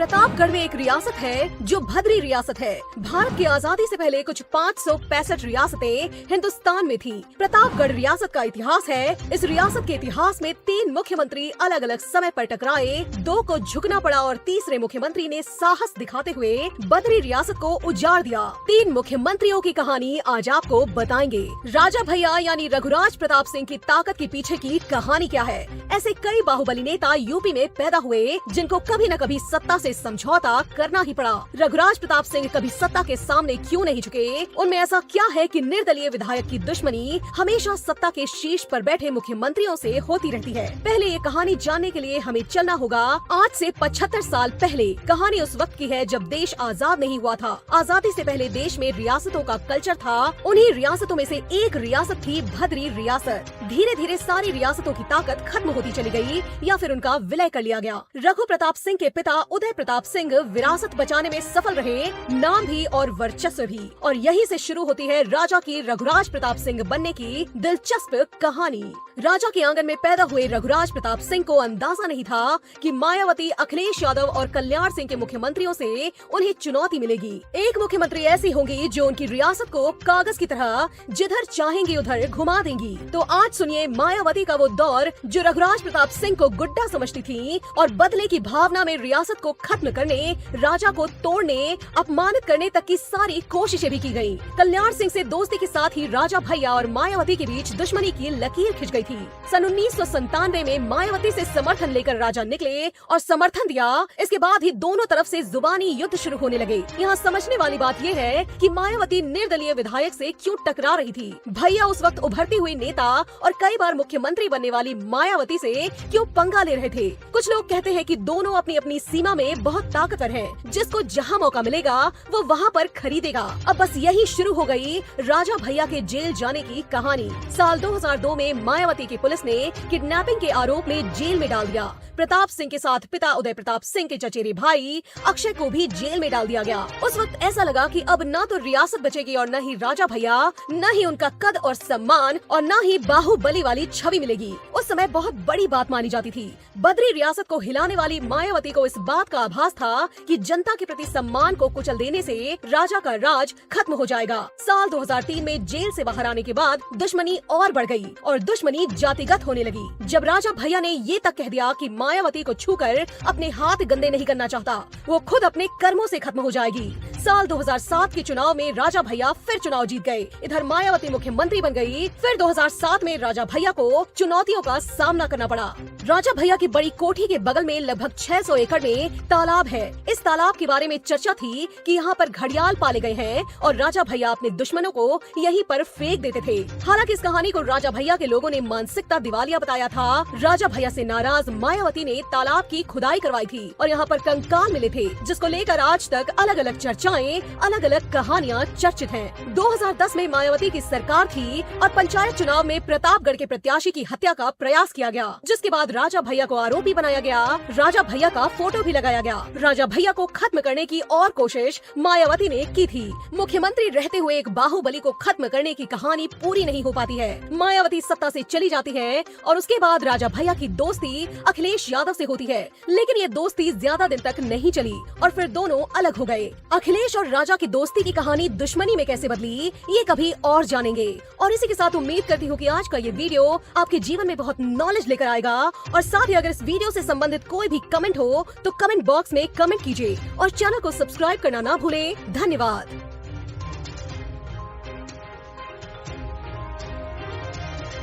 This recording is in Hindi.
प्रतापगढ़ में एक रियासत है जो भद्री रियासत है। भारत की आजादी से पहले कुछ 565 रियासतें हिंदुस्तान में थी। प्रतापगढ़ रियासत का इतिहास है। इस रियासत के इतिहास में 3 मुख्यमंत्री अलग अलग समय पर टकराए, 2 को झुकना पड़ा और तीसरे मुख्यमंत्री ने साहस दिखाते हुए बद्री रियासत को उजाड़ दिया। 3 मुख्यमंत्रियों की कहानी आज आपको बताएंगे। राजा भैया यानी रघुराज प्रताप सिंह की ताकत के पीछे की कहानी क्या है? ऐसे कई बाहुबली नेता यूपी में पैदा हुए जिनको कभी न कभी सत्ता से समझौता करना ही पड़ा। रघुराज प्रताप सिंह कभी सत्ता के सामने क्यों नहीं झुके? उनमें ऐसा क्या है कि निर्दलीय विधायक की दुश्मनी हमेशा सत्ता के शीर्ष पर बैठे मुख्यमंत्रियों से होती रहती है? पहले ये कहानी जानने के लिए हमें चलना होगा आज से 75 साल पहले। कहानी उस वक्त की है जब देश आजाद नहीं हुआ था। आजादी से पहले देश में रियासतों का कल्चर था। उन्हीं रियासतों में से एक रियासत थी भद्री रियासत। धीरे धीरे सारी रियासतों की ताकत खत्म होती चली गई या फिर उनका विलय कर लिया गया। रघु प्रताप सिंह के पिता उदय प्रताप सिंह विरासत बचाने में सफल रहे, नाम भी और वर्चस्व भी। और यहीं से शुरू होती है राजा की रघुराज प्रताप सिंह बनने की दिलचस्प कहानी। राजा के आंगन में पैदा हुए रघुराज प्रताप सिंह को अंदाजा नहीं था कि मायावती, अखिलेश यादव और कल्याण सिंह के मुख्यमंत्रियों से उन्हें चुनौती मिलेगी। एक मुख्यमंत्री ऐसी होंगी जो उनकी रियासत को कागज की तरह जिधर चाहेंगी उधर घुमा देंगी। तो आज सुनिए मायावती का वो दौर जो रघुराज प्रताप सिंह को गुड्डा समझती थी और बदले की भावना में रियासत को खत्म करने, राजा को तोड़ने, अपमानित करने तक की सारी कोशिशें भी की गयी। कल्याण सिंह से दोस्ती के साथ ही राजा भैया और मायावती के बीच दुश्मनी की लकीर खिंच गई थी। सन 1997 में मायावती से समर्थन लेकर राजा निकले और समर्थन दिया। इसके बाद ही दोनों तरफ से जुबानी युद्ध शुरू होने लगे। यहाँ समझने वाली बात यह है कि मायावती निर्दलीय विधायक से क्यों टकरा रही थी। भैया उस वक्त उभरती हुई नेता और कई बार मुख्यमंत्री बनने वाली मायावती से क्यों पंगा ले रहे थे? कुछ लोग कहते हैं कि दोनों अपनी अपनी सीमा में बहुत ताकतवर हैं। जिसको जहां मौका मिलेगा वो वहां पर खरीदेगा। अब बस यही शुरू हो गई राजा भैया के जेल जाने की कहानी। साल 2002 में मायावती की पुलिस ने किडनैपिंग के आरोप में जेल में डाल दिया। प्रताप सिंह के साथ पिता उदय प्रताप सिंह के चचेरे भाई अक्षय को भी जेल में डाल दिया गया। उस वक्त ऐसा लगा कि अब न तो रियासत बचेगी और न ही राजा भैया, न ही उनका कद और सम्मान और न ही बाहुबली वाली छवि मिलेगी। उस समय बहुत बड़ी बात मानी जाती थी। बद्री रियासत को हिलाने वाली मायावती को इस बात का आभास था कि जनता के प्रति सम्मान को कुचल देने से राजा का राज खत्म हो जाएगा। साल 2003 में जेल से बाहर आने के बाद दुश्मनी और बढ़ गई और दुश्मनी जातिगत होने लगी। जब राजा भैया ने ये तक कह दिया कि मायावती को छूकर अपने हाथ गंदे नहीं करना चाहता, वो खुद अपने कर्मों से खत्म हो जाएगी। साल 2007 के चुनाव में राजा भैया फिर चुनाव जीत गए। इधर मायावती मुख्यमंत्री बन गई। फिर 2007 में राजा भैया को चुनौतियों का सामना करना पड़ा। राजा भैया की बड़ी कोठी के बगल में लगभग 600 एकड़ में तालाब है। इस तालाब के बारे में चर्चा थी कि यहाँ पर घड़ियाल पाले गए हैं और राजा भैया अपने दुश्मनों को यहीं पर फेंक देते थे। हालांकि इस कहानी को राजा भैया के लोगों ने मानसिकता दिवालिया बताया था। राजा भैया से नाराज मायावती ने तालाब की खुदाई करवाई थी और यहाँ पर कंकाल मिले थे, जिसको लेकर आज तक अलग अलग चर्चाएं, अलग अलग कहानियाँ चर्चित हैं। 2010 में मायावती की सरकार थी और पंचायत चुनाव में प्रतापगढ़ के प्रत्याशी की हत्या का प्रयास किया गया, जिसके बाद राजा भैया को आरोपी बनाया गया। राजा भैया का फोटो भी लगाया गया। राजा भैया को खत्म करने की और कोशिश मायावती ने की थी। मुख्यमंत्री रहते हुए एक बाहुबली को खत्म करने की कहानी पूरी नहीं हो पाती है। मायावती सत्ता से चली जाती है और उसके बाद राजा भैया की दोस्ती अखिलेश यादव से होती है, लेकिन ये दोस्ती ज्यादा दिन तक नहीं चली और फिर दोनों अलग हो गए। अखिलेश और राजा की दोस्ती की कहानी दुश्मनी में कैसे बदली, ये कभी और जानेंगे। और इसी के साथ उम्मीद करती हूँ कि आज का ये वीडियो आपके जीवन में बहुत नॉलेज लेकर आएगा। और साथ ही अगर इस वीडियो से संबंधित कोई भी कमेंट हो तो कमेंट बॉक्स में कमेंट कीजिए और चैनल को सब्सक्राइब करना ना भूलें। धन्यवाद।